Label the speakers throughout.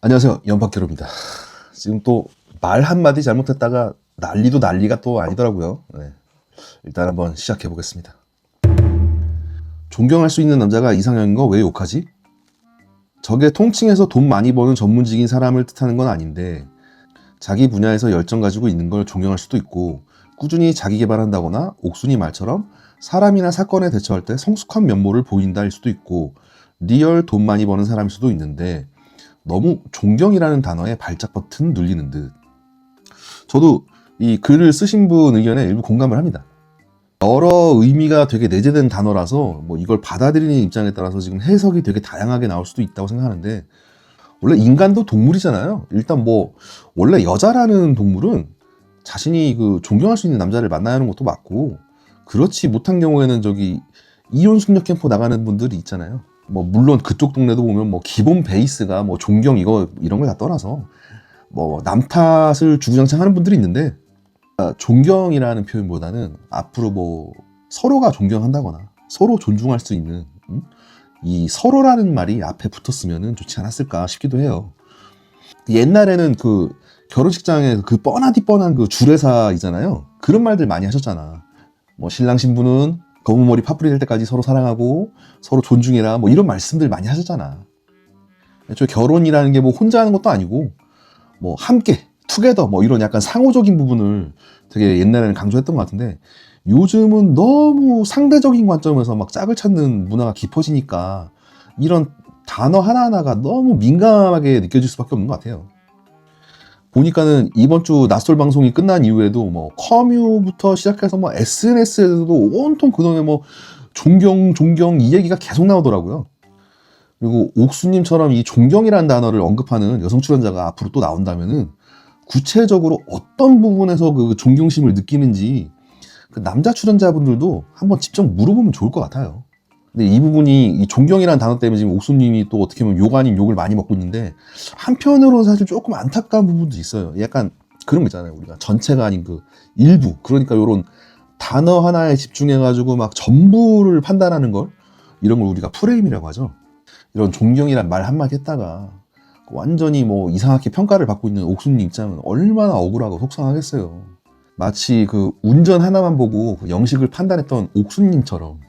Speaker 1: 안녕하세요. 연박기로입니다. 지금 또 말 한마디 잘못했다가 난리도 난리가 또 아니더라고요. 네. 일단 한번 시작해 보겠습니다. 존경할 수 있는 남자가 이상형인 거 왜 욕하지? 저게 통칭해서 돈 많이 버는 전문직인 사람을 뜻하는 건 아닌데 자기 분야에서 열정 가지고 있는 걸 존경할 수도 있고 꾸준히 자기 개발한다거나 옥순이 말처럼 사람이나 사건에 대처할 때 성숙한 면모를 보인다일 수도 있고 리얼 돈 많이 버는 사람일 수도 있는데 너무 존경이라는 단어에 발작 버튼 눌리는 듯. 저도 이 글을 쓰신 분 의견에 일부 공감을 합니다. 여러 의미가 되게 내재된 단어라서 뭐 이걸 받아들이는 입장에 따라서 지금 해석이 되게 다양하게 나올 수도 있다고 생각하는데 원래 인간도 동물이잖아요. 일단 뭐 원래 여자라는 동물은 자신이 그 존경할 수 있는 남자를 만나야 하는 것도 맞고 그렇지 못한 경우에는 저기 이혼 숙녀 캠프 나가는 분들이 있잖아요. 뭐 물론 그쪽 동네도 보면 뭐 기본 베이스가 뭐 존경 이런 걸 다 떠나서 뭐 남 탓을 주구장창 하는 분들이 있는데 존경이라는 표현보다는 앞으로 뭐 서로가 존경한다거나 서로 존중할 수 있는 이 서로라는 말이 앞에 붙었으면 좋지 않았을까 싶기도 해요. 옛날에는 그 결혼식장에 그 뻔하디 뻔한 그 주례사이잖아요. 그런 말들 많이 하셨잖아. 뭐 신랑 신부는 검은 머리 파뿌리 될 때까지 서로 사랑하고 서로 존중해라 뭐 이런 말씀들 많이 하셨잖아. 애초에 결혼이라는 게 뭐 혼자 하는 것도 아니고 뭐 함께 투게더 뭐 이런 약간 상호적인 부분을 되게 옛날에는 강조했던 것 같은데 요즘은 너무 상대적인 관점에서 막 짝을 찾는 문화가 깊어지니까 이런 단어 하나하나가 너무 민감하게 느껴질 수밖에 없는 것 같아요. 보니까는 이번 주 낯설 방송이 끝난 이후에도 뭐 커뮤부터 시작해서 뭐 SNS에서도 온통 그동안에 뭐 존경 이 얘기가 계속 나오더라고요. 그리고 옥수님처럼 이 존경이라는 단어를 언급하는 여성 출연자가 앞으로 또 나온다면은 구체적으로 어떤 부분에서 그 존경심을 느끼는지 그 남자 출연자분들도 한번 직접 물어보면 좋을 것 같아요. 근데 이 부분이 이 존경이라는 단어 때문에 지금 옥수님이 또 어떻게 보면 욕 아닌 욕을 많이 먹고 있는데 한편으로는 사실 조금 안타까운 부분도 있어요. 약간 그런 거 있잖아요. 우리가 전체가 아닌 그 일부 그러니까 요런 단어 하나에 집중해가지고 막 전부를 판단하는 걸 이런 걸 우리가 프레임이라고 하죠. 이런 존경이란 말 한마디 했다가 완전히 뭐 이상하게 평가를 받고 있는 옥수님 입장은 얼마나 억울하고 속상하겠어요. 마치 그 운전 하나만 보고 그 영식을 판단했던 옥수님처럼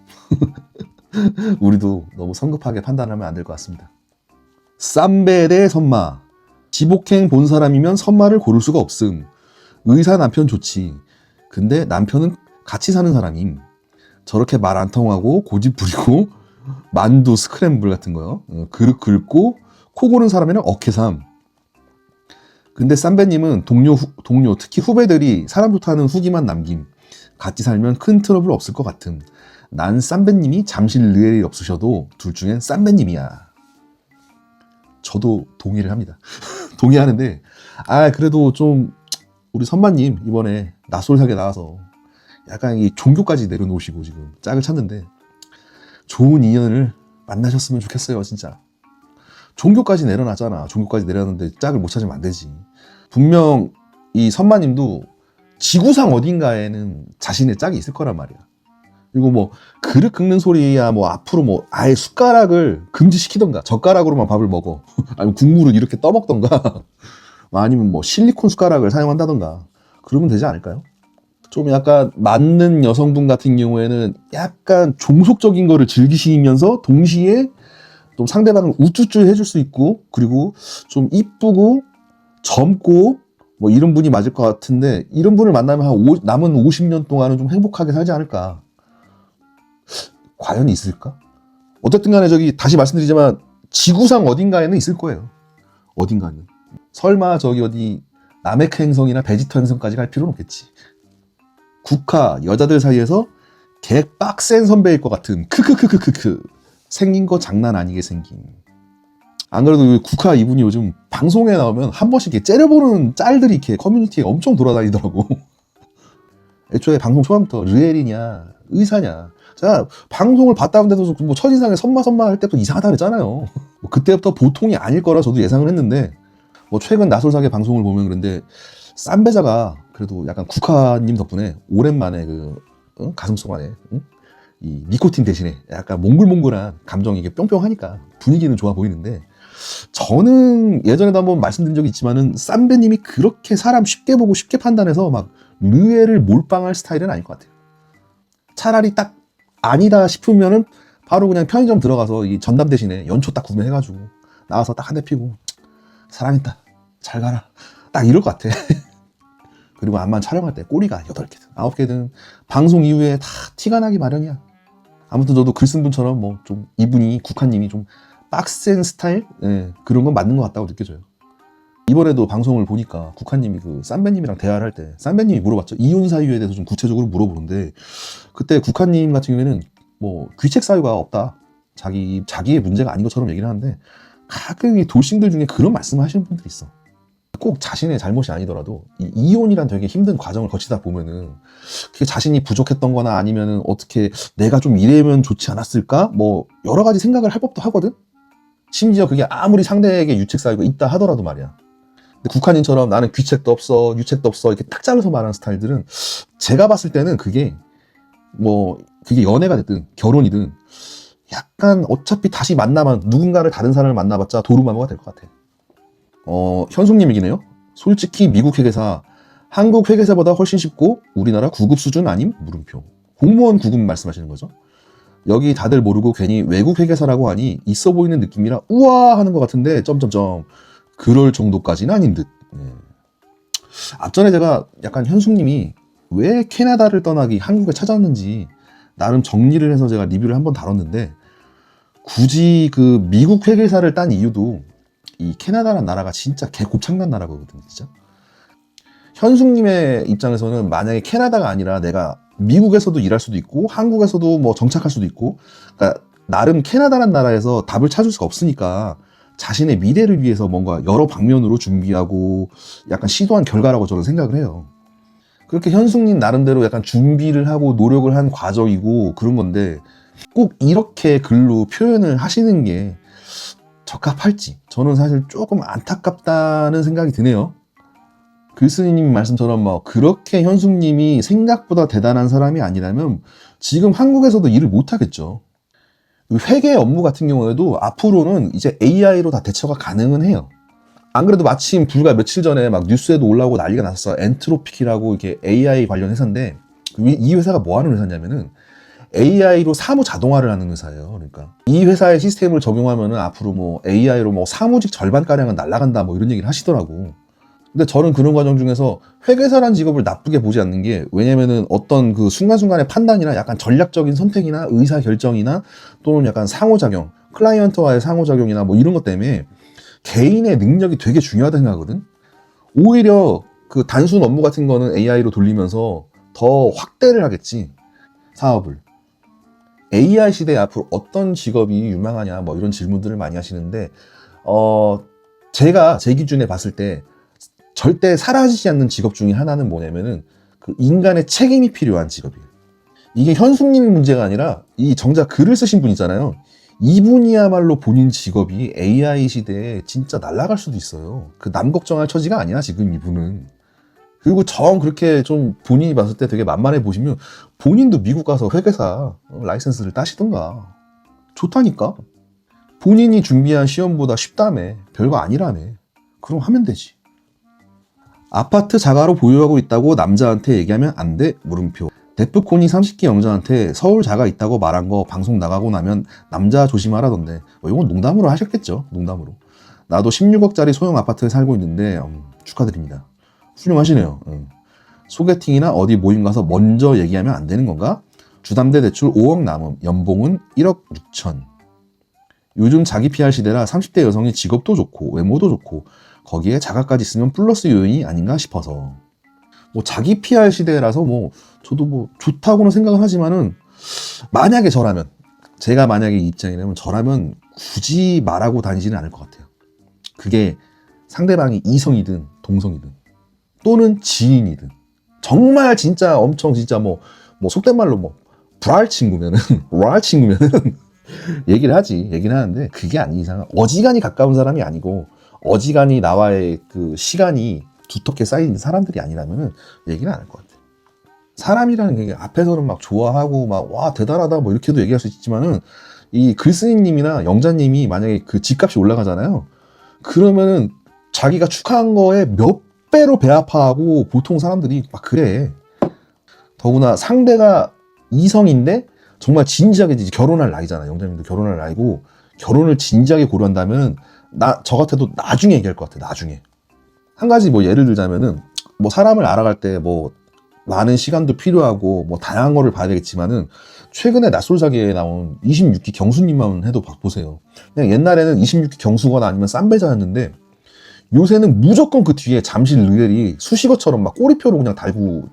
Speaker 1: 우리도 너무 성급하게 판단하면 안 될 것 같습니다. 쌈배 대 선마. 지복행 본 사람이면 선마를 고를 수가 없음. 의사 남편 좋지. 근데 남편은 같이 사는 사람임. 저렇게 말 안 통하고 고집 부리고 만두 스크램블 같은 거요. 그릇 긁고 코 고는 사람에는 어케삼. 근데 쌈배님은 동료 특히 후배들이 사람 좋다는 후기만 남김. 같이 살면 큰 트러블 없을 것 같음. 난 쌈배님이 잠실 르엘이 없으셔도 둘 중엔 쌈배님이야. 저도 동의를 합니다. 동의하는데 그래도 좀 우리 선마님 이번에 낯설하게 나와서 약간 이 종교까지 내려놓으시고 지금 짝을 찾는데 좋은 인연을 만나셨으면 좋겠어요. 진짜 종교까지 내려놨잖아. 종교까지 내려놨는데 짝을 못 찾으면 안 되지. 분명 이 선마님도 지구상 어딘가에는 자신의 짝이 있을 거란 말이야. 그리고 뭐 그릇 긁는 소리야 뭐 앞으로 뭐 아예 숟가락을 금지시키던가 젓가락으로만 밥을 먹어. 아니면 국물을 이렇게 떠먹던가 아니면 뭐 실리콘 숟가락을 사용한다던가 그러면 되지 않을까요? 좀 약간 맞는 여성분 같은 경우에는 약간 종속적인 거를 즐기시면서 동시에 좀 상대방을 우쭈쭈 해줄 수 있고 그리고 좀 이쁘고 젊고 뭐 이런 분이 맞을 것 같은데 이런 분을 만나면 남은 50년 동안은 좀 행복하게 살지 않을까. 과연 있을까? 어쨌든 간에 저기 다시 말씀드리지만 지구상 어딘가에는 있을 거예요. 어딘가는. 설마 저기 어디 남해크 행성이나 베지터 행성까지 갈 필요는 없겠지. 국화 여자들 사이에서 개 빡센 선배일 것 같은 크크크크크크 생긴 거 장난 아니게 생긴. 안 그래도 국화 이분이 요즘 방송에 나오면 한 번씩 이렇게 째려보는 짤들이 이렇게 커뮤니티에 엄청 돌아다니더라고. 애초에 방송 초반부터 르엘이냐 의사냐 제가 방송을 봤다는데도 뭐 첫인상에 선마 할 때부터 이상하다 그랬잖아요. 뭐 그때부터 보통이 아닐 거라 저도 예상을 했는데 뭐 최근 나솔사계 방송을 보면 그런데 쌈배자가 그래도 약간 국화님 덕분에 오랜만에 그 가슴속 안에 이 니코틴 대신에 약간 몽글몽글한 감정이 이게 뿅뿅하니까 분위기는 좋아 보이는데 저는 예전에도 한번 말씀드린 적이 있지만은 쌈배님이 그렇게 사람 쉽게 보고 쉽게 판단해서 막 류해를 몰빵할 스타일은 아닐 것 같아요. 차라리 딱 아니다 싶으면은 바로 그냥 편의점 들어가서 이 전담 대신에 연초 딱 구매해가지고 나와서 딱 한 대 피고 사랑했다 잘 가라 딱 이럴 것 같아. 그리고 암만 촬영할 때 꼬리가 8개든 9개든 방송 이후에 다 티가 나기 마련이야. 아무튼 저도 글 쓴 분처럼 뭐 좀 이분이 국화님이 좀 빡센 스타일? 예, 그런 건 맞는 것 같다고 느껴져요. 이번에도 방송을 보니까 국화님이 그 쌈배님이랑 대화를 할 때 쌈배님이 물어봤죠. 이혼 사유에 대해서 좀 구체적으로 물어보는데 그때 국화님 같은 경우에는 뭐 귀책 사유가 없다. 자기의 문제가 아닌 것처럼 얘기를 하는데 가끔 이 돌싱들 중에 그런 말씀을 하시는 분들이 있어. 꼭 자신의 잘못이 아니더라도 이 이혼이란 되게 힘든 과정을 거치다 보면은 그게 자신이 부족했던 거나 아니면은 어떻게 내가 좀 이래면 좋지 않았을까? 뭐 여러 가지 생각을 할 법도 하거든? 심지어 그게 아무리 상대에게 유책 사유가 있다 하더라도 말이야. 근데 국한인처럼 나는 귀책도 없어, 유책도 없어 이렇게 딱 잘라서 말하는 스타일들은 제가 봤을 때는 그게 뭐 그게 연애가 됐든 결혼이든 약간 어차피 다시 만나면 누군가를 다른 사람을 만나봤자 도루마무가 될 것 같아. 현숙님 얘기네요. 솔직히 미국 회계사 한국 회계사보다 훨씬 쉽고 우리나라 9급 수준 아님? 물음표. 공무원 9급 말씀하시는 거죠? 여기 다들 모르고 괜히 외국 회계사라고 하니 있어 보이는 느낌이라 우와 하는 것 같은데 점점점 그럴 정도까지는 아닌 듯. 앞전에 제가 약간 현숙님이 왜 캐나다를 떠나기 한국에 찾아왔는지 나름 정리를 해서 제가 리뷰를 한번 다뤘는데 굳이 그 미국 회계사를 딴 이유도 이 캐나다라는 나라가 진짜 개곱창난 나라거든요, 진짜. 현숙님의 입장에서는 만약에 캐나다가 아니라 내가 미국에서도 일할 수도 있고 한국에서도 뭐 정착할 수도 있고 그러니까 나름 캐나다라는 나라에서 답을 찾을 수가 없으니까 자신의 미래를 위해서 뭔가 여러 방면으로 준비하고 약간 시도한 결과라고 저는 생각을 해요. 그렇게 현숙님 나름대로 약간 준비를 하고 노력을 한 과정이고 그런 건데 꼭 이렇게 글로 표현을 하시는 게 적합할지 저는 사실 조금 안타깝다는 생각이 드네요. 글쓴이님 말씀처럼 뭐 그렇게 현숙님이 생각보다 대단한 사람이 아니라면 지금 한국에서도 일을 못하겠죠. 회계 업무 같은 경우에도 앞으로는 이제 AI로 다 대처가 가능은 해요. 안 그래도 마침 불과 며칠 전에 막 뉴스에도 올라오고 난리가 났어. 엔트로픽이라고 이렇게 AI 관련 회사인데 이 회사가 뭐 하는 회사냐면은 AI로 사무 자동화를 하는 회사예요. 그러니까 이 회사의 시스템을 적용하면은 앞으로 뭐 AI로 뭐 사무직 절반가량은 날아간다 뭐 이런 얘기를 하시더라고. 근데 저는 그런 과정 중에서 회계사란 직업을 나쁘게 보지 않는 게 왜냐면은 어떤 그 순간순간의 판단이나 약간 전략적인 선택이나 의사결정이나 또는 약간 상호작용, 클라이언트와의 상호작용이나 뭐 이런 것 때문에 개인의 능력이 되게 중요하다 생각하거든. 오히려 그 단순 업무 같은 거는 AI로 돌리면서 더 확대를 하겠지, 사업을. AI 시대에 앞으로 어떤 직업이 유망하냐 뭐 이런 질문들을 많이 하시는데 제가 제 기준에 봤을 때 절대 사라지지 않는 직업 중에 하나는 뭐냐면은 그 인간의 책임이 필요한 직업이에요. 이게 현숙님의 문제가 아니라 이 정작 글을 쓰신 분 있잖아요. 이분이야말로 본인 직업이 AI 시대에 진짜 날아갈 수도 있어요. 그 남 걱정할 처지가 아니야 지금 이분은. 그리고 정 그렇게 좀 본인이 봤을 때 되게 만만해 보시면 본인도 미국 가서 회계사 라이센스를 따시던가. 좋다니까. 본인이 준비한 시험보다 쉽다며. 별거 아니라며. 그럼 하면 되지. 아파트 자가로 보유하고 있다고 남자한테 얘기하면 안 돼? 물음표. 데프콘이 30기 영자한테 서울 자가 있다고 말한 거 방송 나가고 나면 남자 조심하라던데. 이건 농담으로 하셨겠죠. 농담으로. 나도 16억짜리 소형 아파트에 살고 있는데 축하드립니다. 훌륭하시네요. 소개팅이나 어디 모임 가서 먼저 얘기하면 안 되는 건가? 주담대 대출 5억 남음, 연봉은 1억 6천. 요즘 자기 PR 시대라 30대 여성이 직업도 좋고 외모도 좋고 거기에 자가까지 있으면 플러스 요인이 아닌가 싶어서. 뭐 자기 PR 시대라서 뭐 저도 뭐 좋다고는 생각은 하지만은 만약에 저라면, 제가 만약에 이 입장이라면 저라면 굳이 말하고 다니지는 않을 것 같아요. 그게 상대방이 이성이든 동성이든 또는 지인이든 정말 진짜 엄청 진짜 뭐 속된 말로 뭐 불알 친구면은 랄 친구면은 얘기를 하는데 그게 아닌 이상은 어지간히 가까운 사람이 아니고 어지간히 나와의 그 시간이 두텁게 쌓인 사람들이 아니라면은 얘기는 안 할 것 같아요. 사람이라는 게 앞에서는 막 좋아하고 막 와 대단하다 뭐 이렇게도 얘기할 수 있지만은 이 글쓴이님이나 영자님이 만약에 그 집값이 올라가잖아요. 그러면은 자기가 축하한 거에 몇 배로 배 아파하고 보통 사람들이 막 그래. 더구나 상대가 이성인데 정말 진지하게 이제 결혼할 나이잖아. 영자님도 결혼할 나이고 결혼을 진지하게 고려한다면 저 같아도 나중에 얘기할 것 같아. 나중에. 한 가지 뭐 예를 들자면은 뭐 사람을 알아갈 때 뭐 많은 시간도 필요하고 뭐 다양한 거를 봐야 되겠지만은 최근에 낯설자기에 나온 26기 경수님만 해도 보세요. 그냥 옛날에는 26기 경수거나 아니면 쌈배자였는데 요새는 무조건 그 뒤에 잠실 르겔이 수식어처럼 막 꼬리표로 그냥 달고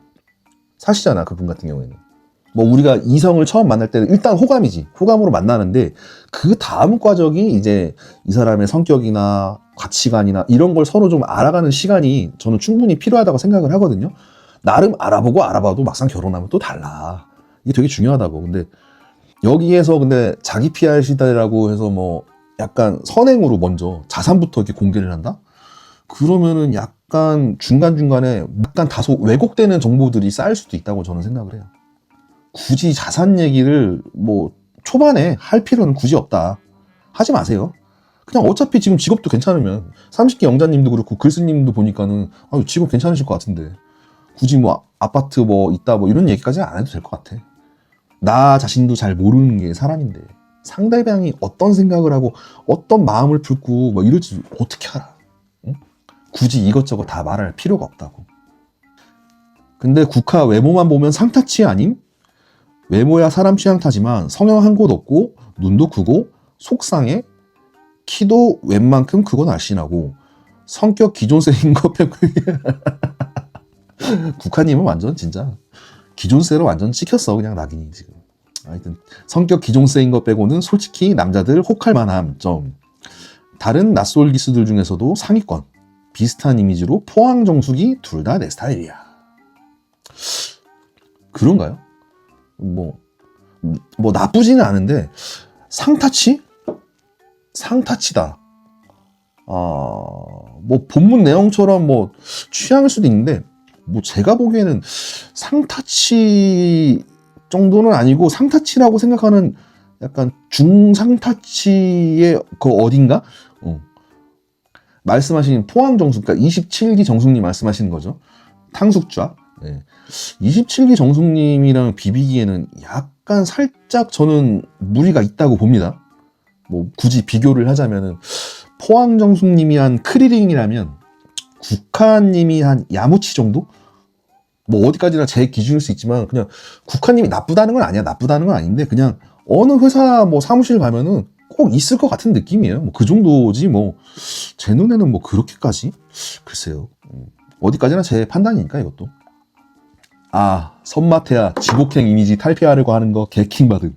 Speaker 1: 사시잖아. 그분 같은 경우에는. 뭐 우리가 이성을 처음 만날 때는 일단 호감이지. 호감으로 만나는데 그 다음 과정이 이제 이 사람의 성격이나 가치관이나 이런 걸 서로 좀 알아가는 시간이 저는 충분히 필요하다고 생각을 하거든요. 나름 알아보고 알아봐도 막상 결혼하면 또 달라. 이게 되게 중요하다고. 근데 여기에서 근데 자기 PR 시대라고 해서 뭐 약간 선행으로 먼저 자산부터 이렇게 공개를 한다? 그러면은 약간 중간중간에 약간 다소 왜곡되는 정보들이 쌓일 수도 있다고 저는 생각을 해요. 굳이 자산 얘기를 뭐 초반에 할 필요는 굳이 없다. 하지 마세요. 그냥 어차피 지금 직업도 괜찮으면 30기 영자님도 그렇고 글쓰님도 보니까는 직업 괜찮으실 것 같은데 굳이 뭐 아파트 뭐 있다 뭐 이런 얘기까지는 안 해도 될 것 같아. 나 자신도 잘 모르는 게 사람인데 상대방이 어떤 생각을 하고 어떤 마음을 품고 뭐 이럴지 어떻게 알아? 응? 굳이 이것저것 다 말할 필요가 없다고. 근데 국화 외모만 보면 상타치 아님? 외모야 사람 취향 타지만 성형 한 곳 없고 눈도 크고 속상해 키도 웬만큼 크고 날씬하고 성격 기존세인 거 빼고 국화님은 완전 진짜 기존세로 완전 찍혔어 그냥 낙인이 지금. 하여튼 성격 기존세인 거 빼고는 솔직히 남자들 혹할 만함 점. 다른 낯솔 기수들 중에서도 상위권. 비슷한 이미지로 포항 정수기 둘 다 내 스타일이야. 그런가요? 뭐 나쁘지는 않은데 상타치? 상타치다. 뭐 본문 내용처럼 뭐 취향일 수도 있는데 뭐 제가 보기에는 상타치 정도는 아니고 상타치라고 생각하는 약간 중상타치의 그 어딘가? 말씀하신 포항 정숙, 그러니까 27기 정숙님 말씀하시는 거죠. 탕숙좌. 네. 27기 정숙님이랑 비비기에는 약간 살짝 저는 무리가 있다고 봅니다. 뭐 굳이 비교를 하자면은 포항 정숙님이 한 크리링이라면 국화님이 한 야무치 정도? 뭐 어디까지나 제 기준일 수 있지만 그냥 국화님이 나쁘다는 건 아니야. 나쁘다는 건 아닌데 그냥 어느 회사 뭐 사무실 가면은 꼭 있을 것 같은 느낌이에요. 뭐 그 정도지 뭐 제 눈에는 뭐 그렇게까지 글쎄요. 어디까지나 제 판단이니까 이것도. 선마태야 지복행 이미지 탈피하려고 하는 거 개킹 받음.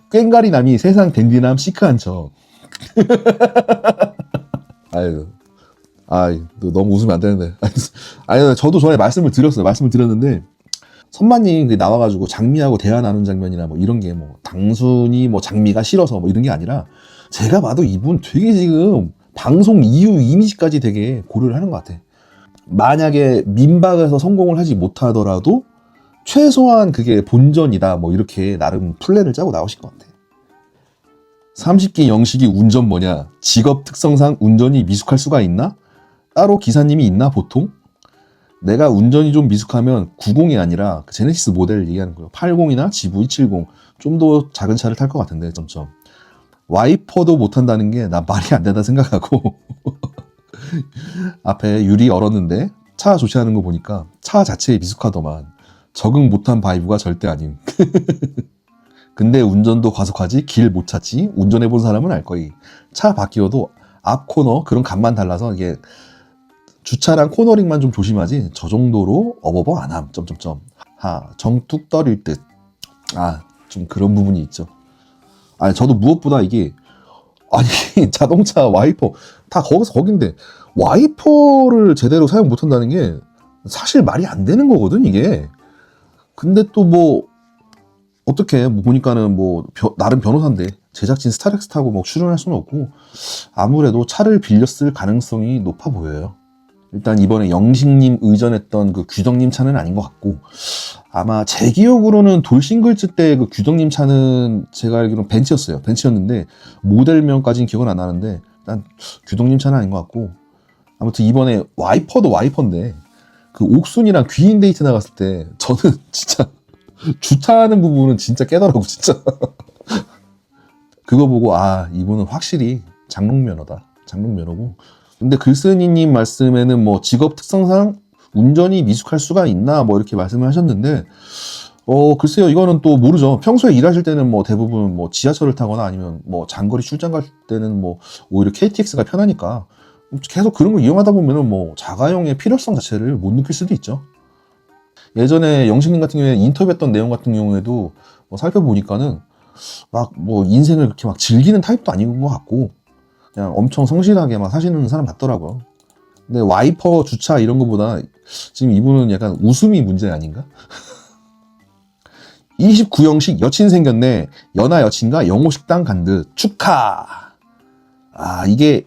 Speaker 1: 꽹가리 남이 세상 댄디남 시크한 척. 아유. 너무 웃으면 안 되는데. 아니, 저도 전에 말씀을 드렸는데, 선마님 나와가지고 장미하고 대화 나눈 장면이나 뭐 이런 게 뭐 단순히 뭐 장미가 싫어서 뭐 이런 게 아니라, 제가 봐도 이분 되게 지금 방송 이후 이미지까지 되게 고려를 하는 것 같아. 만약에 민박에서 성공을 하지 못하더라도, 최소한 그게 본전이다. 뭐 이렇게 나름 플랜을 짜고 나오실 것 같아. 30기 영식이 운전 뭐냐? 직업 특성상 운전이 미숙할 수가 있나? 따로 기사님이 있나 보통? 내가 운전이 좀 미숙하면 90이 아니라 제네시스 모델을 얘기하는 거예요. 80이나 GV 70 좀 더 작은 차를 탈 것 같은데 점점. 와이퍼도 못한다는 게 나 말이 안 된다 생각하고 앞에 유리 얼었는데 차 조치하는 거 보니까 차 자체에 미숙하더만. 적응 못한 바이브가 절대 아님. 근데 운전도 과속하지 길 못 찾지. 운전해본 사람은 알 거이. 차 바뀌어도 앞 코너 그런 간만 달라서 이게 주차랑 코너링만 좀 조심하지 저 정도로 어버버 안함 점점점. 정뚝 떨일 듯. 좀 그런 부분이 있죠. 저도 무엇보다 이게 자동차 와이퍼 다 거기서 거긴데 와이퍼를 제대로 사용 못한다는 게 사실 말이 안 되는 거거든 이게. 근데 또 뭐 어떻게 보니까는 뭐 나름 변호사인데 제작진 스타렉스 타고 뭐 출연할 수는 없고 아무래도 차를 빌렸을 가능성이 높아 보여요. 일단 이번에 영식님 의전했던 그 규덕님 차는 아닌 것 같고 아마 제 기억으로는 돌싱글즈 때 그 규덕님 차는 제가 알기로는 벤츠였어요. 벤츠였는데 모델명까지는 기억은 안 나는데 난 규동님 차는 아닌 것 같고, 아무튼 이번에 와이퍼도 와이퍼인데 그 옥순이랑 귀인 데이트 나갔을 때 저는 진짜 주차하는 부분은 진짜 깨더라고 진짜. 그거 보고 아 이분은 확실히 장롱면허다. 장롱면허고. 근데 글쓴이님 말씀에는 뭐 직업 특성상 운전이 미숙할 수가 있나 뭐 이렇게 말씀을 하셨는데 글쎄요 이거는 또 모르죠. 평소에 일하실 때는 뭐 대부분 뭐 지하철을 타거나 아니면 뭐 장거리 출장 갈 때는 뭐 오히려 KTX가 편하니까 계속 그런 걸 이용하다 보면은 뭐 자가용의 필요성 자체를 못 느낄 수도 있죠. 예전에 영식님 같은 경우에 인터뷰했던 내용 같은 경우에도 뭐 살펴보니까는 막 뭐 인생을 그렇게 막 즐기는 타입도 아닌 것 같고 그냥 엄청 성실하게 막 사시는 사람 같더라고요. 근데 와이퍼 주차 이런 거보다 지금 이분은 약간 웃음이 문제 아닌가? 29형식 여친 생겼네. 연하 여친과 영호식당 간 듯. 축하! 아, 이게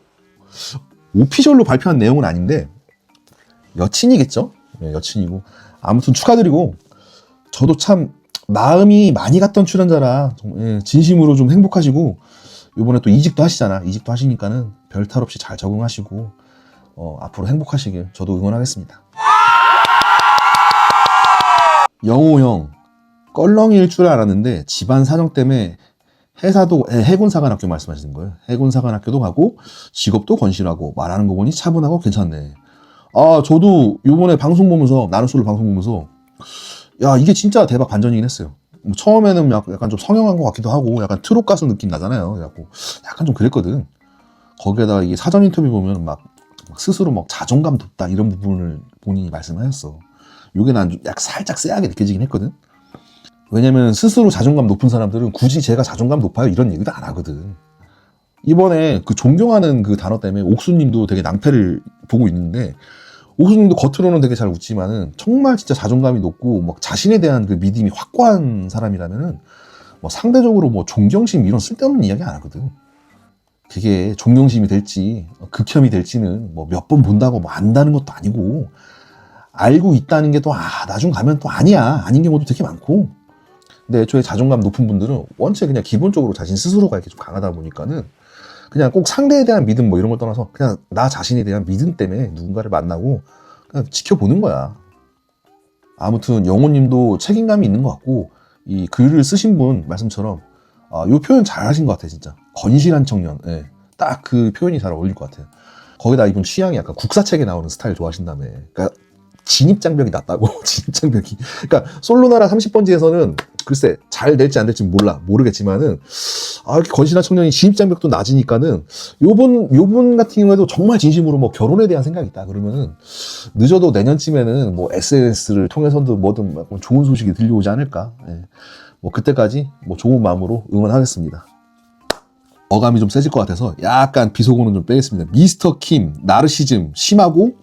Speaker 1: 오피셜로 발표한 내용은 아닌데 여친이겠죠? 네, 여친이고. 아무튼 축하드리고 저도 참 마음이 많이 갔던 출연자라 진심으로 좀 행복하시고 이번에 또 이직도 하시잖아. 이직도 하시니까는 별 탈 없이 잘 적응하시고 앞으로 행복하시길 저도 응원하겠습니다. 영호 형 껄렁이일 줄 알았는데 집안 사정 때문에 해군사관학교 말씀하시는 거예요. 해군사관학교도 가고 직업도 건실하고 말하는 거 보니 차분하고 괜찮네. 아 저도 요번에 방송 보면서 나는 솔로 방송 보면서 야 이게 진짜 대박 반전이긴 했어요. 처음에는 약간 좀 성형한 것 같기도 하고 약간 트롯 가수 느낌 나잖아요. 그래갖고 약간 좀 그랬거든. 거기에다가 이게 사전 인터뷰 보면 막 스스로 막 자존감 높다 이런 부분을 본인이 말씀하셨어. 요게 난 약 살짝 쎄하게 느껴지긴 했거든. 왜냐면 스스로 자존감 높은 사람들은 굳이 제가 자존감 높아요 이런 얘기도 안 하거든. 이번에 그 존경하는 그 단어 때문에 옥수님도 되게 낭패를 보고 있는데 옥수님도 겉으로는 되게 잘 웃지만은 정말 진짜 자존감이 높고 막 자신에 대한 그 믿음이 확고한 사람이라면은 뭐 상대적으로 뭐 존경심 이런 쓸데없는 이야기 안 하거든. 그게 존경심이 될지 극혐이 될지는 뭐 몇 번 본다고 뭐 안다는 것도 아니고 알고 있다는 게 또 나중 가면 또 아니야 아닌 경우도 되게 많고. 근데 애초에 자존감 높은 분들은 원체 그냥 기본적으로 자신 스스로가 이렇게 좀 강하다 보니까는 그냥 꼭 상대에 대한 믿음 뭐 이런 걸 떠나서 그냥 나 자신에 대한 믿음 때문에 누군가를 만나고 그냥 지켜보는 거야. 아무튼 영호님도 책임감이 있는 것 같고 이 글을 쓰신 분 말씀처럼 요 표현 잘 하신 것 같아 진짜. 건실한 청년. 예. 딱 그 표현이 잘 어울릴 것 같아요. 거기다 이분 취향이 약간 국사책에 나오는 스타일 좋아하신다며. 그러니까 진입장벽이 낮다고. 진입장벽이. 그러니까 솔로나라 30번지에서는 글쎄 잘 될지 안 될지 모르겠지만은 이렇게 건실한 청년이 진입장벽도 낮으니까는 요분 같은 경우에도 정말 진심으로 뭐 결혼에 대한 생각이 있다 그러면은 늦어도 내년쯤에는 뭐 SNS를 통해서든 뭐든 좋은 소식이 들려오지 않을까. 예. 뭐 그때까지 뭐 좋은 마음으로 응원하겠습니다. 어감이 좀 세질 것 같아서 약간 비속어는 좀 빼겠습니다. 미스터 킴 나르시즘 심하고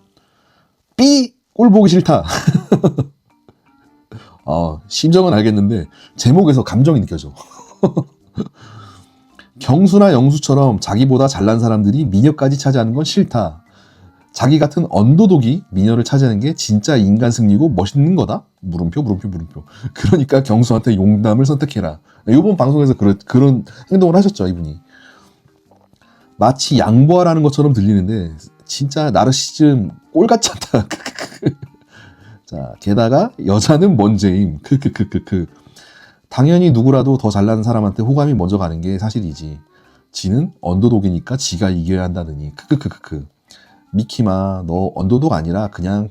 Speaker 1: 삐 꼴 보기 싫다. 심정은 알겠는데 제목에서 감정이 느껴져. 경수나 영수처럼 자기보다 잘난 사람들이 미녀까지 차지하는 건 싫다. 자기 같은 언더독이 미녀를 차지하는 게 진짜 인간 승리고 멋있는 거다. 물음표. 그러니까 경수한테 용담을 선택해라. 이번 방송에서 그런 행동을 하셨죠 이분이. 마치 양보하라는 것처럼 들리는데 진짜 나르시즘 꼴같지 않다. 자, 게다가 여자는 먼저임. 당연히 누구라도 더 잘나는 사람한테 호감이 먼저 가는 게 사실이지. 지는 언더독이니까 지가 이겨야 한다느니. 미키마, 너 언더독 아니라 그냥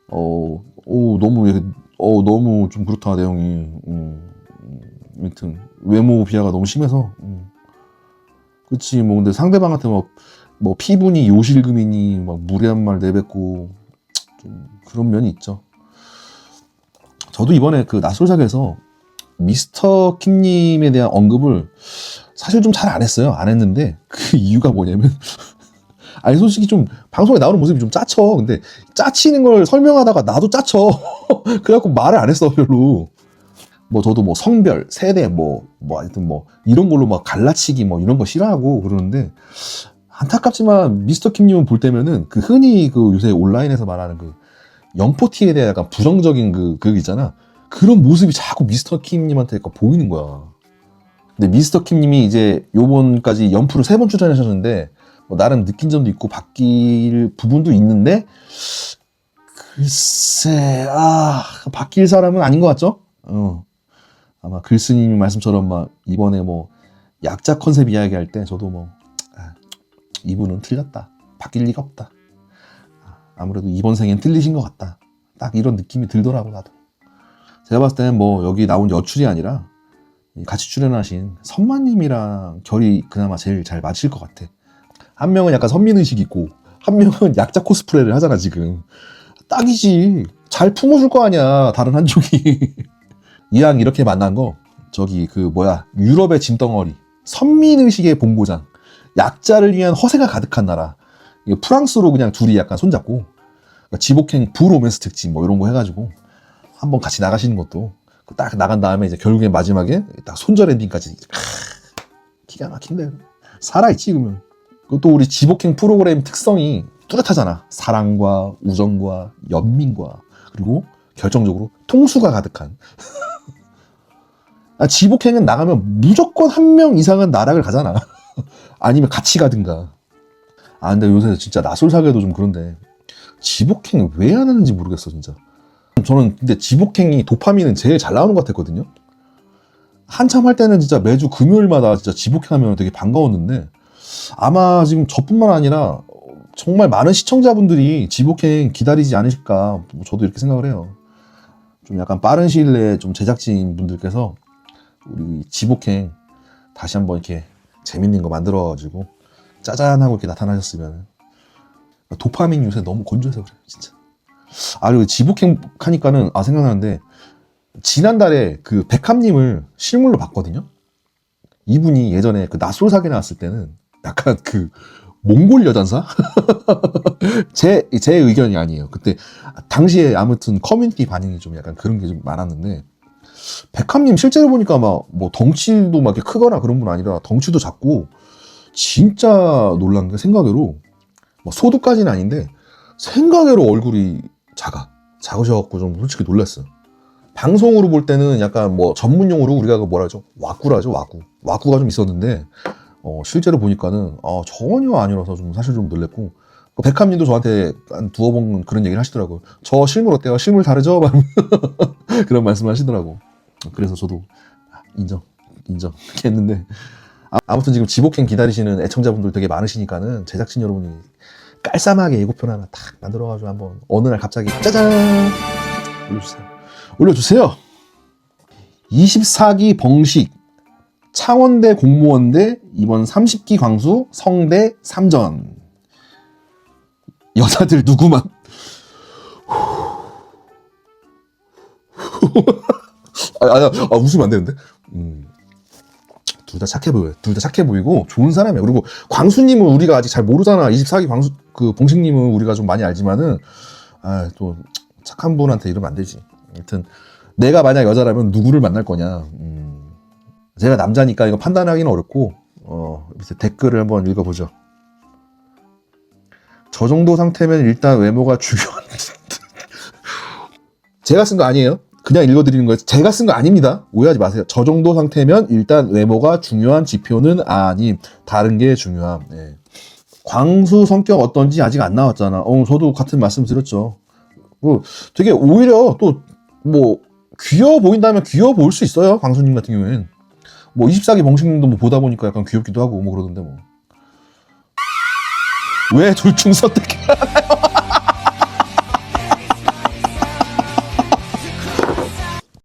Speaker 1: 너무 좀 그렇다 내용이. 아무튼 외모 비하가 너무 심해서. 그치 뭐 근데 상대방한테 뭐 피부니 요실금이니 막 무례한 말 내뱉고 좀 그런 면이 있죠. 저도 이번에 그 낯설작에서 미스터 킴님에 대한 언급을 사실 좀 잘 안 했어요. 안 했는데 그 이유가 뭐냐면 아니 솔직히 좀 방송에 나오는 모습이 좀 짜쳐. 근데 짜치는 걸 설명하다가 나도 짜쳐. 그래갖고 말을 안 했어 별로. 뭐 저도 뭐 성별, 세대 하여튼 이런 걸로 막 갈라치기 이런 거 싫어하고 그러는데 안타깝지만 미스터 킴님은 볼 때면은 그 흔히 그 요새 온라인에서 말하는 그 영포티에 대한 약간 부정적인 그 있잖아. 그런 모습이 자꾸 미스터 킴님한테 보이는 거야. 근데 미스터 킴님이 이제 요번까지 연프를 3번 출전하셨는데 뭐 나름 느낀 점도 있고 바뀔 부분도 있는데 글쎄 바뀔 사람은 아닌 것 같죠? 아마 글스님 말씀처럼 막 이번에 뭐 약자 컨셉 이야기할 때 저도 뭐 이분은 틀렸다, 바뀔 리가 없다, 아무래도 이번 생엔 틀리신 것 같다, 딱 이런 느낌이 들더라고. 나도 제가 봤을 때는 뭐 여기 나온 여출이 아니라 같이 출연하신 선마님이랑 결이 그나마 제일 잘 맞을 것 같아. 한 명은 약간 선민의식 있고 한 명은 약자 코스프레를 하잖아. 지금 딱이지. 잘 품어줄 거 아니야 다른 한쪽이. 이왕 이렇게 만난 거 저기 그 뭐야 유럽의 짐덩어리, 선민의식의 본고장, 약자를 위한 허세가 가득한 나라, 프랑스로 그냥 둘이 약간 손잡고 지복행 부로맨스 특집 뭐 이런 거 해가지고 한번 같이 나가시는 것도, 딱 나간 다음에 이제 결국엔 마지막에 딱 손절 엔딩까지 기가 막힌데 살아있지. 그러면 그것도 우리 지복행 프로그램 특성이 뚜렷하잖아. 사랑과 우정과 연민과 그리고 결정적으로 통수가 가득한. 지복행은 나가면 무조건 한 명 이상은 나락을 가잖아. 아니면 같이 가든가. 근데 요새 진짜 나솔사계도 좀 그런데 지복행 왜 안 하는지 모르겠어 진짜. 저는 근데 지복행이 도파민은 제일 잘 나오는 것 같았거든요. 한참 할 때는 진짜 매주 금요일마다 진짜 지복행하면 되게 반가웠는데 아마 지금 저뿐만 아니라 정말 많은 시청자분들이 지복행 기다리지 않으실까, 저도 이렇게 생각을 해요. 좀 약간 빠른 시일 내에 좀 제작진 분들께서 우리 지복행 다시 한번 이렇게 재밌는 거 만들어가지고 짜잔하고 이렇게 나타나셨으면. 도파민 요새 너무 건조해서 그래요 진짜. 그리고 지복행 하니까는 생각나는데 지난달에 그 백합님을 실물로 봤거든요. 이분이 예전에 그 낯솔사계 나왔을 때는 약간 그 몽골 여전사? 제 의견이 아니에요. 그때 당시에 아무튼 커뮤니티 반응이 좀 약간 그런 게 좀 많았는데, 백합님 실제로 보니까 막 뭐 덩치도 막 이렇게 크거나 그런 분 아니라 덩치도 작고, 진짜 놀란 게 생각외로 뭐 소두까지는 아닌데 생각외로 얼굴이 작으셔갖고 좀 솔직히 놀랐어요. 방송으로 볼 때는 약간 뭐 전문용어로 우리가 그 뭐라 하죠? 와꾸라죠, 와꾸가 좀 있었는데 실제로 보니까는 전혀 아니라서 좀 사실 좀 놀랬고, 백합님도 저한테 한 두어 번 그런 얘기를 하시더라고요. 저 실물 어때요? 실물 다르죠? 그런 말씀을 하시더라고. 그래서 저도 인정 했는데, 아무튼 지금 지복행 기다리시는 애청자분들 되게 많으시니까는 제작진 여러분이 깔쌈하게 예고편 하나 딱 만들어가지고 한번 어느 날 갑자기 짜잔 올려주세요. 24기 벙식 창원대 공무원대 이번 30기 광수 성대 3전. 여자들 누구만 웃으면 안 되는데. 둘 다 착해 보여요. 둘 다 착해 보이고 좋은 사람이에요. 그리고 광수님은 우리가 아직 잘 모르잖아. 24기 광수 그 봉식님은 우리가 좀 많이 알지만은 또 착한 분한테 이러면 안 되지. 아무튼 내가 만약 여자라면 누구를 만날 거냐. 제가 남자니까 이거 판단하기는 어렵고 밑에 댓글을 한번 읽어보죠. 저 정도 상태면 일단 외모가 중요한. 제가 쓴 거 아니에요. 그냥 읽어드리는 거예요. 제가 쓴 거 아닙니다. 오해하지 마세요. 저 정도 상태면 일단 외모가 중요한 지표는 아님. 다른 게 중요함. 네. 광수 성격 어떤지 아직 안 나왔잖아. 저도 같은 말씀 드렸죠. 되게 오히려 또 뭐 귀여워 보인다면 귀여워 보일 수 있어요. 광수님 같은 경우에는. 뭐 24기 벙식님도 뭐 보다 보니까 약간 귀엽기도 하고 뭐 그러던데 뭐. 왜 둘 중 선택해?